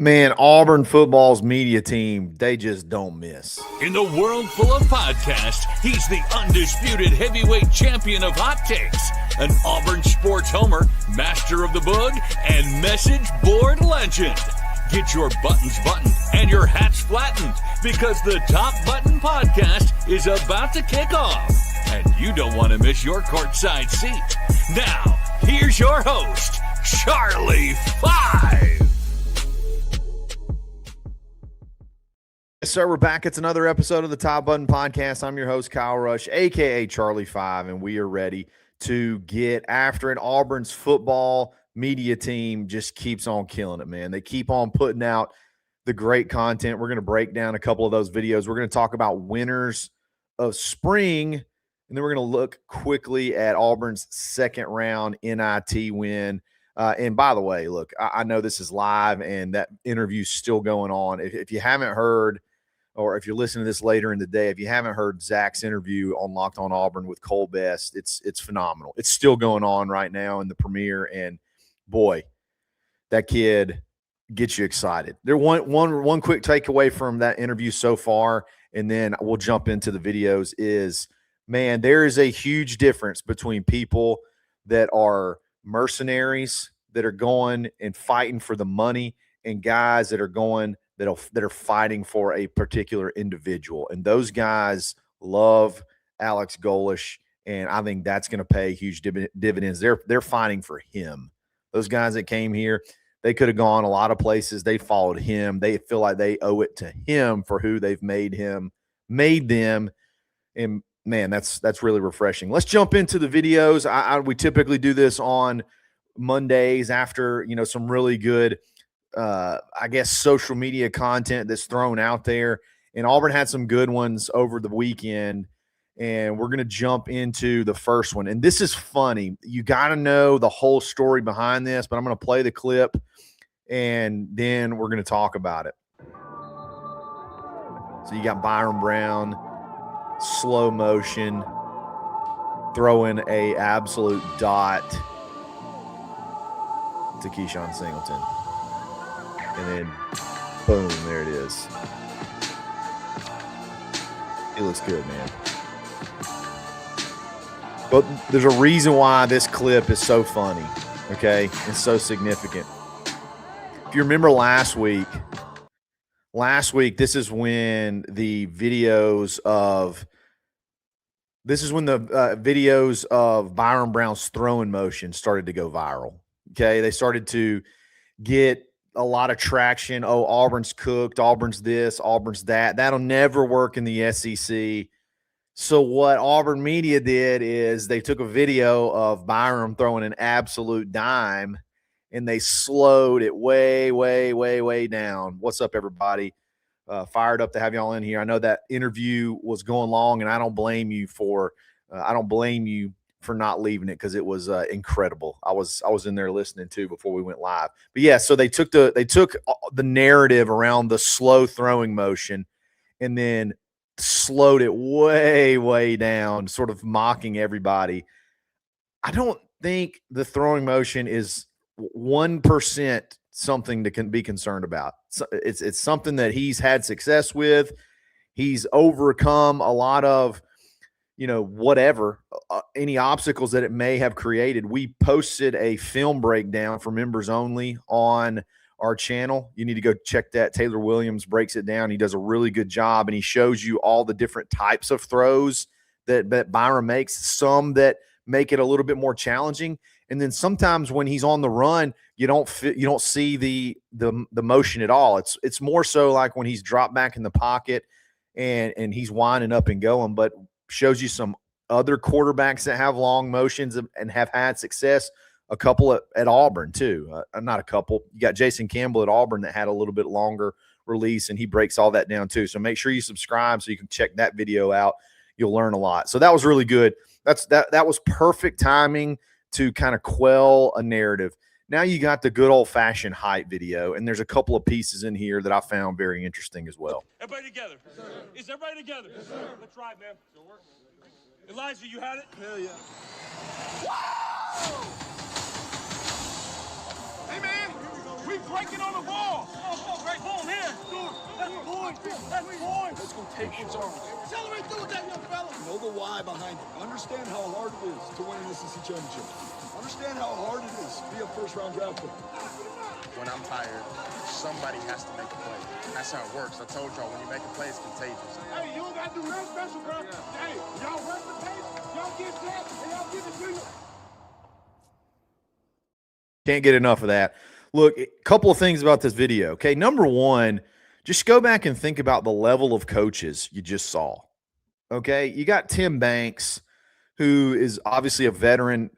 Man, Auburn football's media team, they just don't miss. In the world full of podcasts, he's the undisputed heavyweight champion of hot takes, an Auburn sports homer, master of the boog, and message board legend. Get your buttons buttoned and your hats flattened because the Top Button Podcast is about to kick off. And you don't want to miss your courtside seat. Now, here's your host, Charlie 5. Yes, sir, we're back. It's another episode of the Top Button Podcast. I'm your host, Kyle Rush, a.k.a. Charlie 5, and we are ready to get after it. Auburn's football media team just keeps on killing it, man. They keep on putting out the great content. We're going to break down a couple of those videos. We're going to talk about winners of spring, and then we're going to look quickly at Auburn's second-round NIT win. And by the way, look, I know this is live, and that interview's still going on. If you haven't heard, or if you're listening to this later in the day, if you haven't heard Zach's interview on Locked on Auburn with Cole Best, it's phenomenal. It's still going on right now in the premiere, and boy, that kid gets you excited. There one quick takeaway from that interview so far, and then we'll jump into the videos, is, man, there is a huge difference between people that are mercenaries that are going and fighting for the money and guys that are going that are fighting for a particular individual. And those guys love Alex Golesh, and I think that's going to pay huge dividends. They're fighting for him. Those guys that came here, they could have gone a lot of places. They followed him. They feel like they owe it to him for who they've made them. And man, that's really refreshing. Let's jump into the videos. We typically do this on Mondays after, some really good social media content that's thrown out there. And Auburn had some good ones over the weekend, and we're going to jump into the first one. And this is funny. You got to know the whole story behind this, but I'm going to play the clip, and then we're going to talk about it. So you got Byron Brown, slow motion, throwing a absolute dot to Keyshawn Singleton. And then, boom, there it is. It looks good, man. But there's a reason why this clip is so funny, okay? It's so significant. If you remember last week, this is when the videos of Byron Brown's throwing motion started to go viral. Okay, they started to get a lot of traction. Oh, Auburn's cooked. Auburn's this. Auburn's that. That'll never work in the SEC. So what Auburn media did is they took a video of Byron throwing an absolute dime, and they slowed it way, way, way, way down. What's up, everybody? Fired up to have y'all in here. I know that interview was going long, and I don't blame you for not leaving it, because it was incredible. I was in there listening too before we went live. But yeah, so they took the narrative around the slow throwing motion and then slowed it way, way down, sort of mocking everybody. I don't think the throwing motion is 1% something to be concerned about. It's something that he's had success with. He's overcome a lot of, any obstacles that it may have created. We posted a film breakdown for members only on our channel. You need to go check that. Taylor Williams breaks it down. He does a really good job, and he shows you all the different types of throws that Byron makes, some that make it a little bit more challenging. And then sometimes when he's on the run, you don't see the motion at all. It's more so like when he's dropped back in the pocket and he's winding up and going, but shows you some other quarterbacks that have long motions and have had success. A couple at Auburn too. Not a couple. You got Jason Campbell at Auburn that had a little bit longer release, and he breaks all that down too. So make sure you subscribe so you can check that video out. You'll learn a lot. So that was really good. That was perfect timing to kind of quell a narrative. Now you got the good old-fashioned hype video, and there's a couple of pieces in here that I found very interesting as well. Everybody together. Yes, is everybody together? Yes, sir. Let's ride, man. Still working. Elijah, you had it? Hell yeah. Whoa! Hey, man, we breaking on the ball. take his arms. Accelerate through with that, young fella. Know the why behind it. Understand how hard it is to win an SEC championship. Understand how hard it is to be a first-round draft pick. When I'm tired, somebody has to make a play. That's how it works. I told y'all, when you make a play, it's contagious. Hey, you don't got to do nothing special, bro. Hey, y'all run the pace, y'all get that, and y'all give it to you. Can't get enough of that. Look, a couple of things about this video. Okay, number one, just go back and think about the level of coaches you just saw. Okay, you got Tim Banks, who is obviously a veteran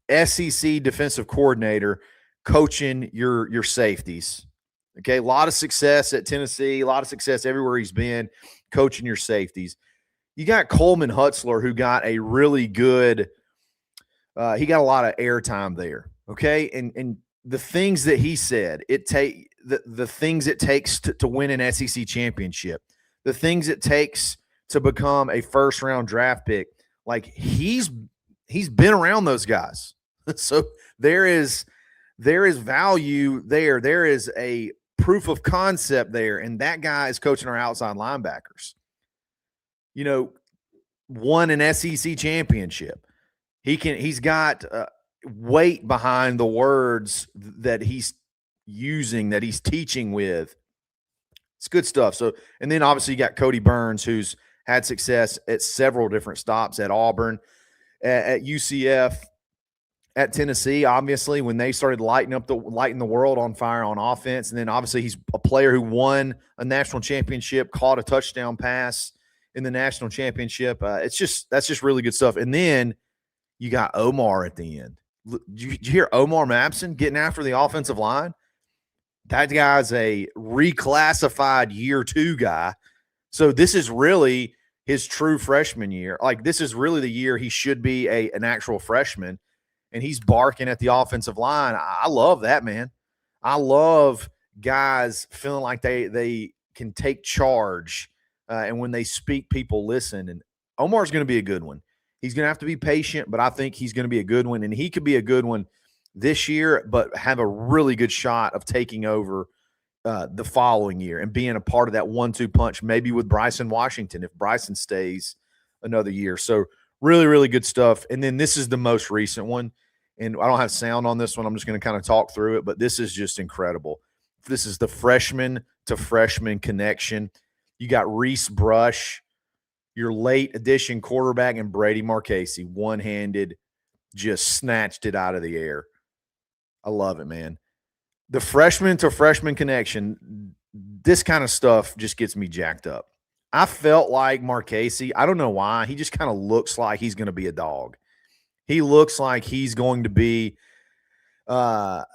SEC defensive coordinator, coaching your safeties. Okay, a lot of success at Tennessee, a lot of success everywhere he's been, coaching your safeties. You got Coleman Hutzler, who got a really good he got a lot of airtime there. Okay, and the things that he said, the things it takes to win an SEC championship, the things it takes to become a first-round draft pick, like he's been around those guys. So there is value there. There is a proof of concept there, and that guy is coaching our outside linebackers. You know, won an SEC championship. He's got weight behind the words that he's using, that he's teaching with. It's good stuff. So, and then obviously you got Cody Burns, who's had success at several different stops at Auburn, at UCF, at Tennessee, obviously, when they started lighting the world on fire on offense. And then obviously he's a player who won a national championship, caught a touchdown pass in the national championship. That's just really good stuff. And then you got Omar at the end. Did you hear Omar Mapson getting after the offensive line? That guy's a reclassified year 2 guy. So this is really his true freshman year. Like, this is really the year he should be an actual freshman, and he's barking at the offensive line. I love that, man. I love guys feeling like they can take charge, and when they speak, people listen. And Omar's going to be a good one. He's going to have to be patient, but I think he's going to be a good one, and he could be a good one this year, but have a really good shot of taking over the following year and being a part of that 1-2 punch, maybe with Bryson Washington if Bryson stays another year. So really, really good stuff. And then this is the most recent one, and I don't have sound on this one. I'm just going to kind of talk through it, but this is just incredible. This is the freshman to freshman connection. You got Reese Brush, your late addition quarterback, and Brady Marchese, one-handed, just snatched it out of the air. I love it, man. The freshman to freshman connection, this kind of stuff just gets me jacked up. I felt like Marchese, I don't know why, he just kind of looks like he's going to be a dog. He looks like he's going to be a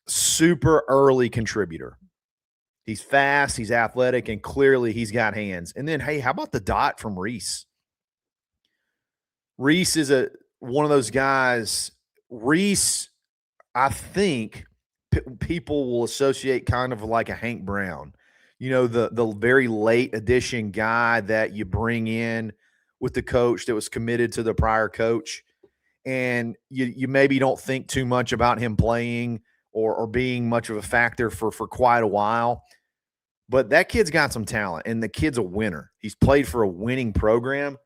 super early contributor. He's fast, he's athletic, and clearly he's got hands. And then, hey, how about the dot from Reese? Reese is one of those guys. Reese, I think people will associate kind of like a Hank Brown. You know, the very late addition guy that you bring in with the coach that was committed to the prior coach. And you maybe don't think too much about him playing or being much of a factor for quite a while. But that kid's got some talent, and the kid's a winner. He's played for a winning program.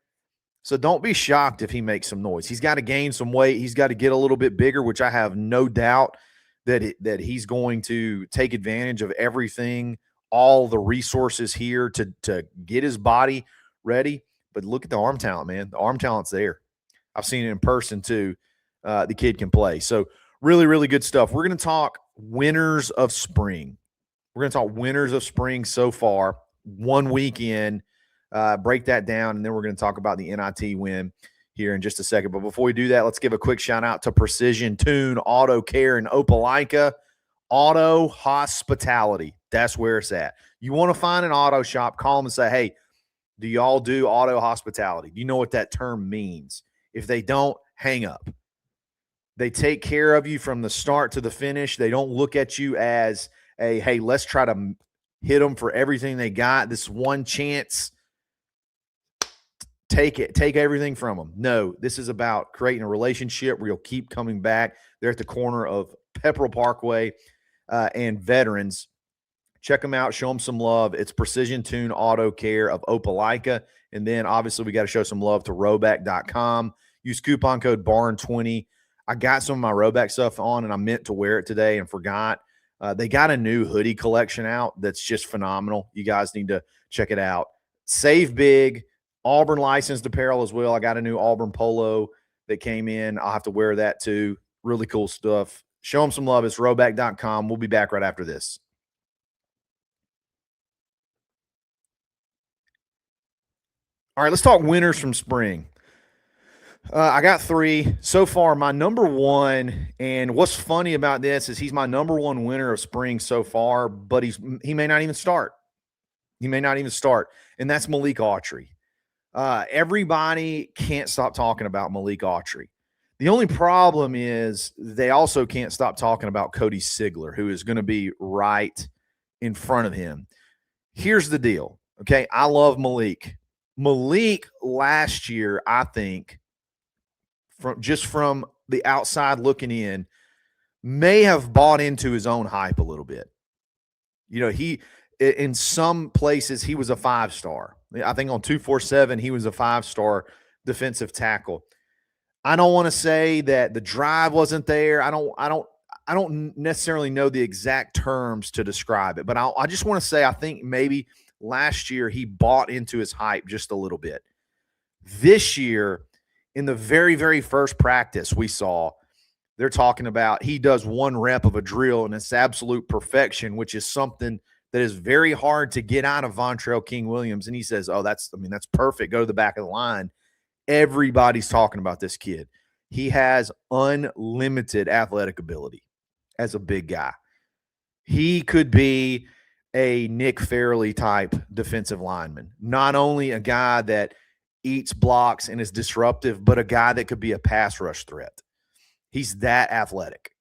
So don't be shocked if he makes some noise. He's got to gain some weight. He's got to get a little bit bigger, which I have no doubt that he's going to take advantage of everything, all the resources here to get his body ready. But look at the arm talent, man. The arm talent's there. I've seen it in person too. The kid can play. So really, really good stuff. We're going to talk winners of spring. We're going to talk winners of spring so far, 1 week in, break that down, and then we're going to talk about the NIT win here in just a second. But before we do that, let's give a quick shout-out to Precision Tune Auto Care in Opelika. Auto hospitality, that's where it's at. You want to find an auto shop, call them and say, hey, do y'all do auto hospitality? Do you know what that term means? If they don't, hang up. They take care of you from the start to the finish. They don't look at you as hey, let's try to hit them for everything they got. This one chance, take everything from them. No, this is about creating a relationship where you'll keep coming back. They're at the corner of Pepperell Parkway and Veterans. Check them out. Show them some love. It's Precision Tune Auto Care of Opelika. And then obviously we got to show some love to Roback.com. Use coupon code BARN20. I got some of my Roback stuff on and I meant to wear it today and forgot. They got a new hoodie collection out that's just phenomenal. You guys need to check it out. Save big. Auburn licensed apparel as well. I got a new Auburn polo that came in. I'll have to wear that too. Really cool stuff. Show them some love. It's Roback.com. We'll be back right after this. All right, let's talk winners from spring. I got 3 so far. My number one, and what's funny about this is he's my number one winner of spring so far, but he may not even start. He may not even start, and that's Malik Autry. Everybody can't stop talking about Malik Autry. The only problem is they also can't stop talking about Cody Sigler, who is going to be right in front of him. Here's the deal, okay? I love Malik. Malik last year, I think, from the outside looking in, may have bought into his own hype a little bit. You know, he in some places he was a 5-star. I think on 247 he was a 5-star defensive tackle. I don't want to say that the drive wasn't there. I don't necessarily know the exact terms to describe it, but I just want to say I think maybe last year he bought into his hype just a little bit. This year, in the very, very first practice we saw, they're talking about he does 1 rep of a drill and it's absolute perfection, which is something that is very hard to get out of Vontrell King-Williams. And he says, oh, that's perfect. Go to the back of the line. Everybody's talking about this kid. He has unlimited athletic ability as a big guy. He could be a Nick Fairley type defensive lineman. Not only a guy that eats blocks and is disruptive, but a guy that could be a pass rush threat. He's that athletic.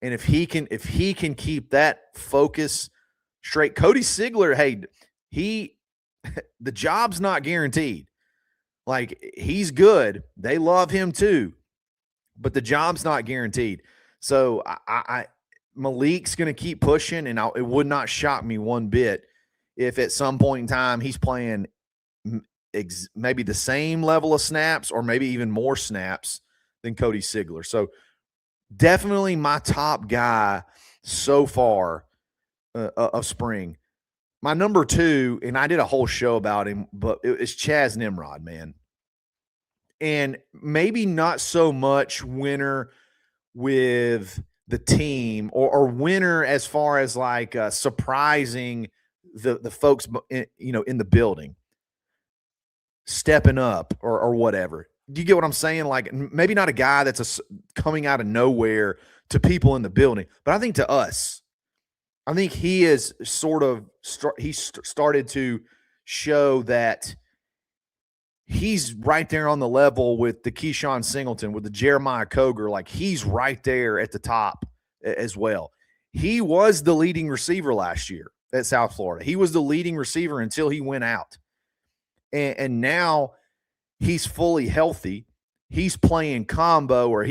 And if he can keep that focus straight, Cody Sigler, hey, the job's not guaranteed. Like, he's good. They love him too, but the job's not guaranteed. So Malik's going to keep pushing, and it would not shock me one bit if at some point in time he's playing maybe the same level of snaps or maybe even more snaps than Cody Sigler. So definitely my top guy so far of spring. My number 2, and I did a whole show about him, but it's Chaz Nimrod, man. And maybe not so much winner with the team or winner as far as like surprising the folks in the building, stepping up or whatever. Do you get what I'm saying? Like, maybe not a guy that's coming out of nowhere to people in the building, but I think to us, I think he is sort of started to show that he's right there on the level with the Keyshawn Singleton, with the Jeremiah Coger. Like, he's right there at the top as well. He was the leading receiver last year at South Florida. He was the leading receiver until he went out. And now he's fully healthy. He's playing combo, or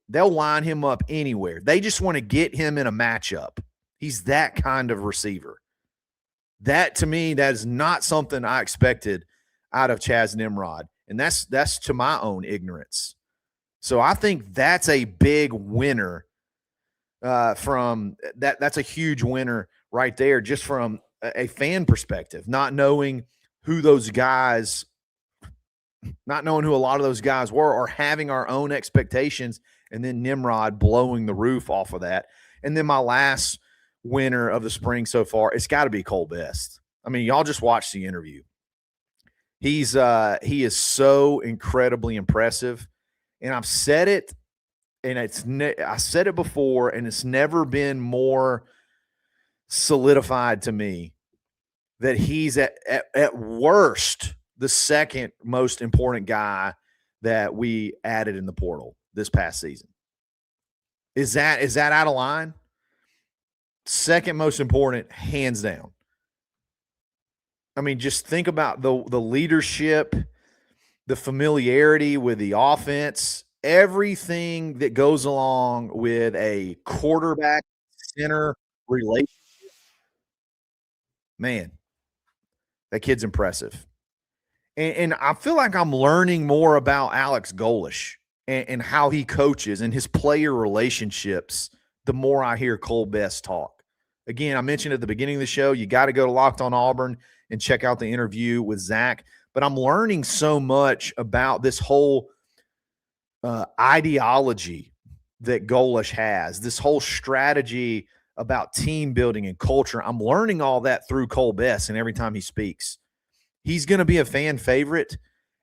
they'll line him up anywhere. They just want to get him in a matchup. He's that kind of receiver. That, to me, that is not something I expected out of Chaz Nimrod. And that's to my own ignorance. So I think that's a big winner from that. That's a huge winner right there, just from a fan perspective, not knowing who those guys, not knowing who a lot of those guys were, or having our own expectations, and then Nimrod blowing the roof off of that. And then my last winner of the spring so far, it's got to be Cole Best. I mean, y'all just watched the interview. He is so incredibly impressive, and I've said it, and I said it before, and it's never been more solidified to me that he's at worst the second most important guy that we added in the portal this past season. Is that out of line? Second most important, hands down. I mean, just think about the leadership, the familiarity with the offense, everything that goes along with a quarterback center relationship. man, that kid's impressive. And I feel like I'm learning more about Alex Golish and how he coaches and his player relationships the more I hear Cole Best talk. Again, I mentioned at the beginning of the show, you got to go to Locked on Auburn and check out the interview with Zach. But I'm learning so much about this whole ideology that Golish has, this whole strategy about team building and culture. I'm learning all that through Cole Best and every time he speaks. He's going to be a fan favorite,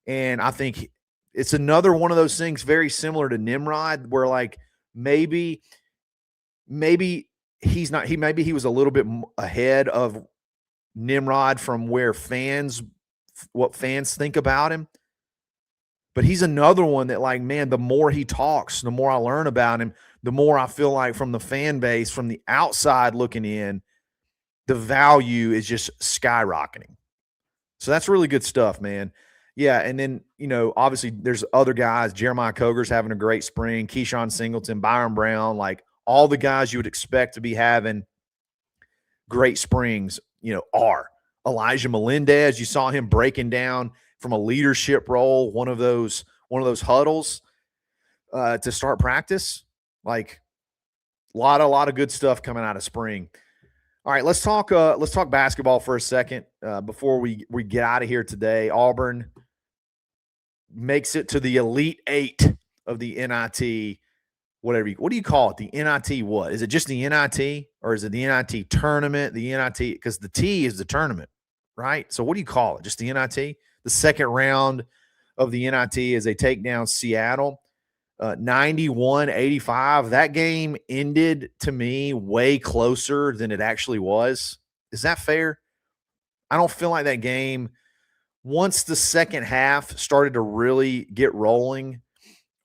and I think it's another one of those things very similar to Nimrod where, like, maybe he's not – maybe he was a little bit ahead of Nimrod from what fans think about him. But he's another one that, like, man, the more he talks, the more I learn about him, the more I feel like from the fan base, from the outside looking in, the value is just skyrocketing. So that's really good stuff, man. Yeah, and then, obviously there's other guys. Jeremiah Coger's having a great spring. Keyshawn Singleton, Byron Brown, like all the guys you would expect to be having great springs, are. Elijah Melendez, you saw him breaking down from a leadership role, one of those huddles to start practice. Like a lot of good stuff coming out of spring. All right, let's talk basketball for a second before we get out of here today. Auburn makes it to the Elite Eight of the NIT, what do you call it? The NIT what? Is it just the NIT or is it the NIT tournament? The NIT, because the T is the tournament, right? So what do you call it? Just the NIT? The second round of the NIT as they take down Seattle, 91-85. That game ended, to me, way closer than it actually was. Is that fair? I don't feel like that game, once the second half started to really get rolling,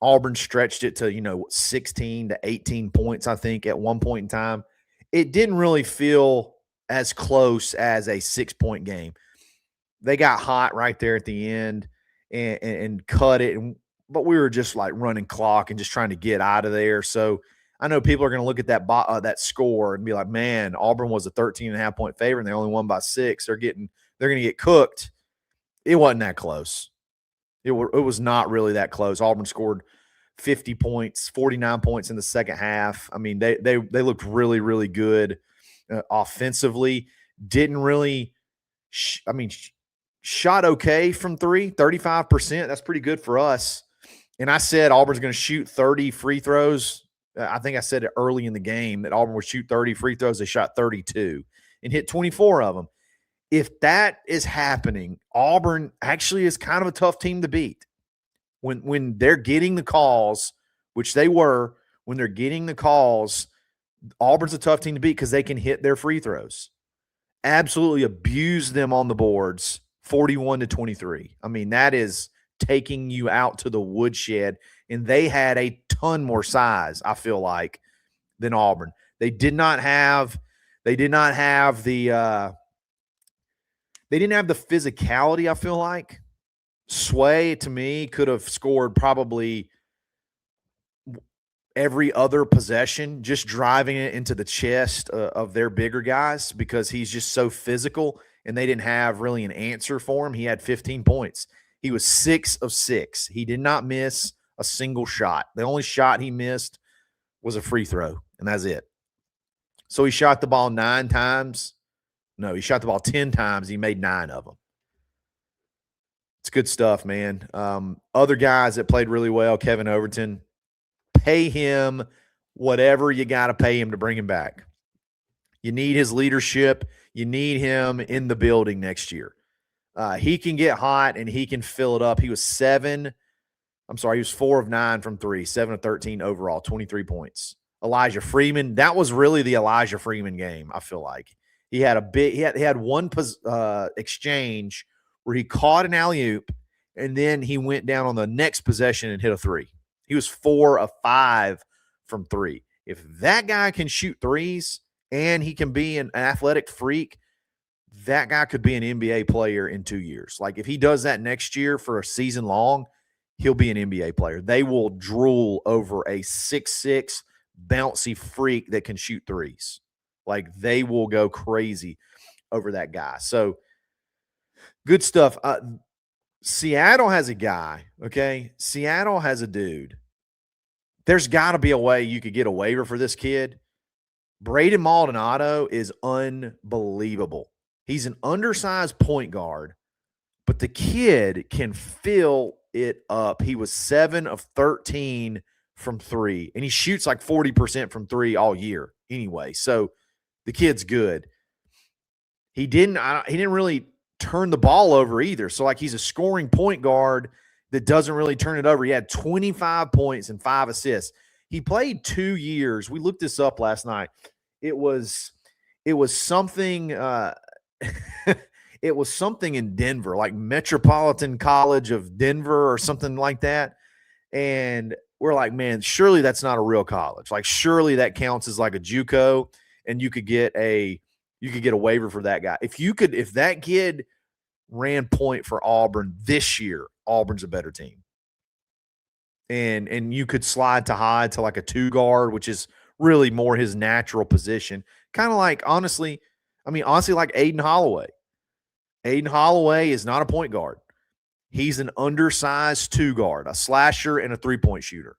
Auburn stretched it to, 16 to 18 points, I think, at one point in time. It didn't really feel as close as a 6-point game. They got hot right there at the end and cut it. But we were just like running clock and just trying to get out of there. So I know people are going to look at that score and be like, man, Auburn was a 13.5-point favorite and they only won by 6. They're going to get cooked. It wasn't that close. It was not really that close. Auburn scored 50 points, 49 points in the second half. I mean, they looked really, really good offensively. Didn't really shot okay from 3, 35%. That's pretty good for us. And I said Auburn's going to shoot 30 free throws. I think I said it early in the game that Auburn would shoot 30 free throws. They shot 32 and hit 24 of them. If that is happening, Auburn actually is kind of a tough team to beat. When they're getting the calls, which they were, when they're getting the calls, Auburn's a tough team to beat because they can hit their free throws. Absolutely abuse them on the boards, 41-23. I mean, that is taking you out to the woodshed, and they had a ton more size, I feel like, than Auburn. They didn't have the physicality, I feel like. Sway, to me, could have scored probably every other possession, just driving it into the chest of their bigger guys because he's just so physical, and they didn't have really an answer for him. He had 15 points. He was 6 of 6. He did not miss a single shot. The only shot he missed was a free throw, and that's it. So he shot the ball 9 times. No, he shot the ball 10 times. He made 9 of them. It's good stuff, man. Other guys that played really well, Kevin Overton, pay him whatever you got to pay him to bring him back. You need his leadership. You need him in the building next year. He can get hot and he can fill it up. He was 4 of 9 from 3, 7 of 13 overall, 23 points. Elijah Freeman, that was really the Elijah Freeman game, I feel like. He had one exchange where he caught an alley-oop, and then he went down on the next possession and hit a 3. He was 4 of 5 from 3. If that guy can shoot threes and he can be an athletic freak, that guy could be an NBA player in 2 years. Like, if he does that next year for a season long, he'll be an NBA player. They will drool over a 6'6", bouncy freak that can shoot threes. Like, they will go crazy over that guy. So good stuff. Seattle has a guy, okay? Seattle has a dude. There's got to be a way you could get a waiver for this kid. Braden Maldonado is unbelievable. He's an undersized point guard, but the kid can fill it up. He was 7 of 13 from 3, and he shoots like 40% from 3 all year anyway. So the kid's good. He didn't really turn the ball over either. So like he's a scoring point guard that doesn't really turn it over. He had 25 points and 5 assists. He played 2 years. We looked this up last night. It was something it was something in Denver, like Metropolitan College of Denver or something like that. And we're like, man, surely that's not a real college. Like surely that counts as like a JUCO, and you could get a waiver for that guy. If that kid ran point for Auburn this year, Auburn's a better team. And you could slide to Hyde to like a 2 guard, which is really more his natural position. Kind of like, honestly, like Aiden Holloway. Aiden Holloway is not a point guard. He's an undersized 2 guard, a slasher and a 3-point shooter.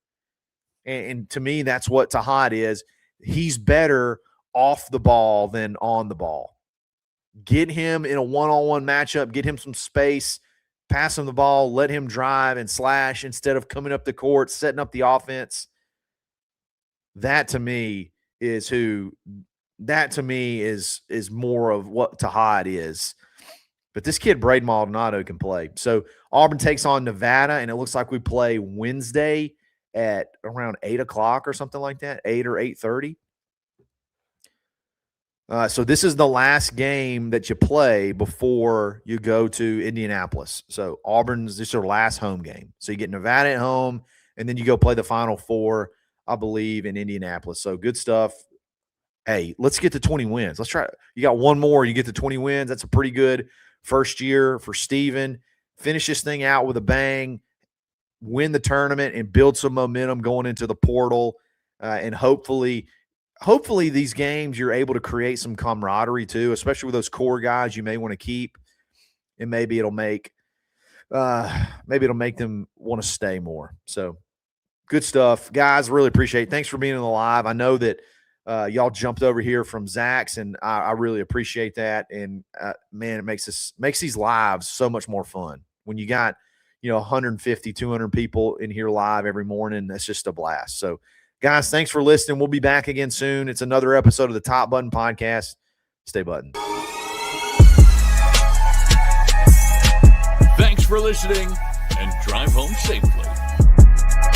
And to me, that's what Tahad is. He's better off the ball than on the ball. Get him in a one-on-one matchup, get him some space, pass him the ball, let him drive and slash instead of coming up the court, setting up the offense. That to me is more of what Tahad is. But this kid, Braden Maldonado, can play. So Auburn takes on Nevada, and it looks like we play Wednesday at around 8 o'clock or something like that, 8 or 8:30. So this is the last game that you play before you go to Indianapolis. So Auburn's this is their last home game. So you get Nevada at home, and then you go play the Final Four, I believe, in Indianapolis. So good stuff. Hey, let's get to 20 wins. Let's try. You got one more. You get to 20 wins. That's a pretty good first year for Steven. Finish this thing out with a bang, win the tournament, and build some momentum going into the portal. And hopefully these games you're able to create some camaraderie too, especially with those core guys you may want to keep, and maybe it'll make them want to stay more. So good stuff, guys. Really appreciate it. Thanks for being on the live. I know that y'all jumped over here from Zach's, and I really appreciate that. And man, it makes these lives so much more fun when you got 150, 200 people in here live every morning. That's just a blast. So guys, thanks for listening. We'll be back again soon. It's another episode of the Top Button Podcast. Stay buttoned. Thanks for listening, and drive home safely.